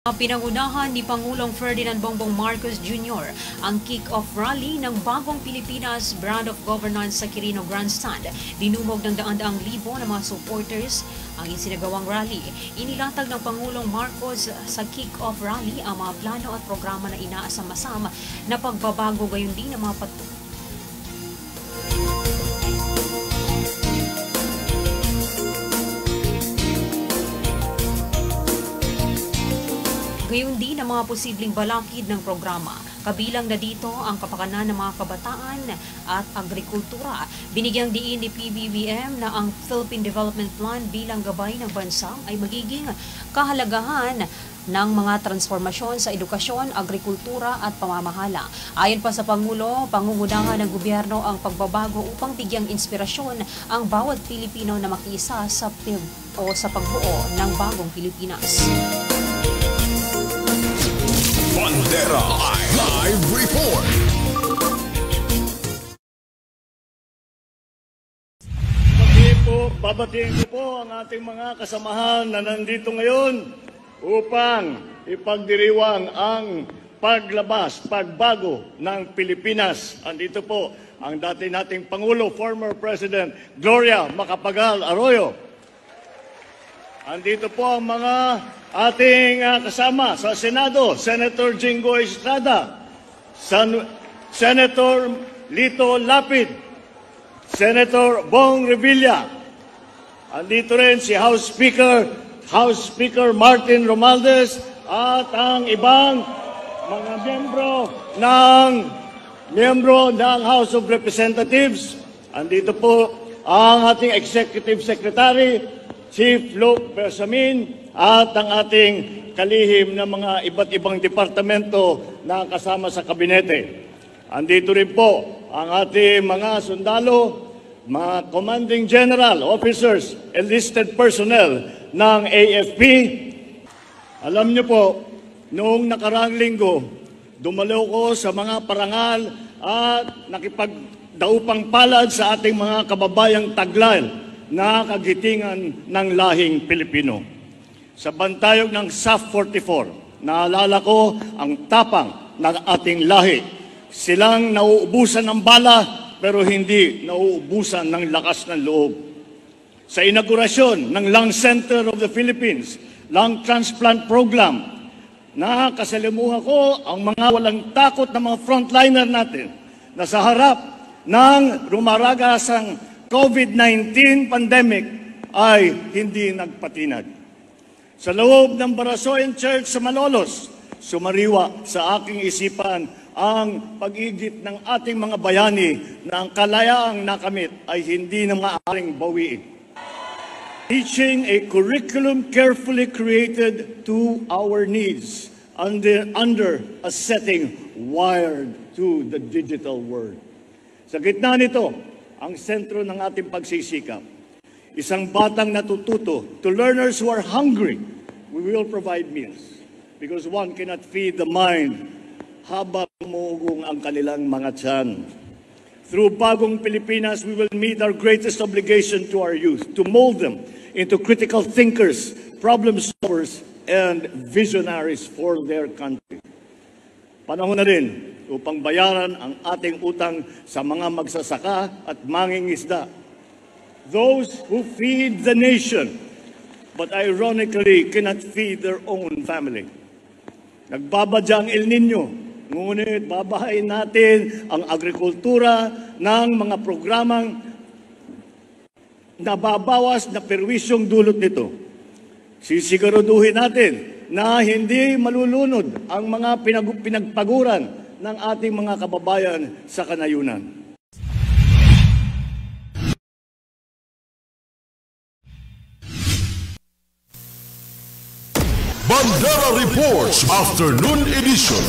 Pinangunahan ni Pangulong Ferdinand Bongbong Marcos Jr. ang kick-off rally ng Bagong Pilipinas Brand of Governance sa Quirino Grandstand. Dinumog ng daan-daang libo ng mga supporters ang isinagawang rally. Inilatag ng Pangulong Marcos sa kick-off rally ang mga plano at programa na inaasam-asam na pagbabago, gayon din ng mga gayon din ang mga posibleng balakid ng programa. Kabilang na dito ang kapakanan ng mga kabataan at agrikultura. Binigyang diin ni PBBM na ang Philippine Development Plan bilang gabay ng bansa ay magiging kahalagahan ng mga transformasyon sa edukasyon, agrikultura at pamamahala. Ayon pa sa Pangulo, pangungunahan ng gobyerno ang pagbabago upang bigyang inspirasyon ang bawat Pilipino na makiisa sa pagbuo ng bagong Pilipinas. Bandera Live Report. Babatiin ko po ang ating mga kasamahan na nandito ngayon upang ipagdiriwang ang paglabas, pagbago ng Pilipinas. Andito po ang dati nating Pangulo, former President Gloria Macapagal Arroyo. Andito po ang mga ating kasama sa Senado, Senator Jinggoy Estrada, Senator Lito Lapid, Senator Bong Revilla. Andito rin si House Speaker Martin Romualdez at ang ibang mga miyembro ng House of Representatives. Andito po ang ating Executive Secretary, Chief Luke Bersamin, at ang ating kalihim na mga iba't ibang departamento na kasama sa kabinete. Andito rin po ang ating mga sundalo, mga commanding general, officers, enlisted personnel ng AFP. Alam niyo po, noong nakaraang linggo, dumalo ko sa mga parangal at nakipagdaupang palad sa ating mga kababayang taglay na kagitingan ng lahing Pilipino. Sa bantayog ng SAF 44, naalala ko ang tapang ng ating lahi. Silang nauubusan ng bala pero hindi nauubusan ng lakas ng loob. Sa inaugurasyon ng Lung Center of the Philippines, Lung Transplant Program, nakasalimuha ko ang mga walang takot na mga frontliner natin na sa harap ng rumaragasang COVID-19 pandemic ay hindi nagpatinag. Sa loob ng Barasoen Church sa Malolos, sumariwa sa aking isipan ang pag-igit ng ating mga bayani na ang kalayaang nakamit ay hindi na maaaring bawiin. Teaching a curriculum carefully created to our needs under a setting wired to the digital world. Sa gitna nito, ang sentro ng ating pagsisikap. Isang batang natututo. To learners who are hungry, we will provide meals. Because one cannot feed the mind habang umugong ang kanilang mga tiyan. Through Bagong Pilipinas, we will meet our greatest obligation to our youth, to mold them into critical thinkers, problem solvers, and visionaries for their country. Panahon na rin upang bayaran ang ating utang sa mga magsasaka at mangingisda. Those who feed the nation, but ironically cannot feed their own family. Nagbabadya ang El Nino, ngunit babahain natin ang agrikultura ng mga programang nababawas na perwisyong dulot nito. Sisiguraduhin natin na hindi malulunod ang mga pinagpaguran ng ating mga kababayan sa kanayunan. Bandera Reports Afternoon Edition.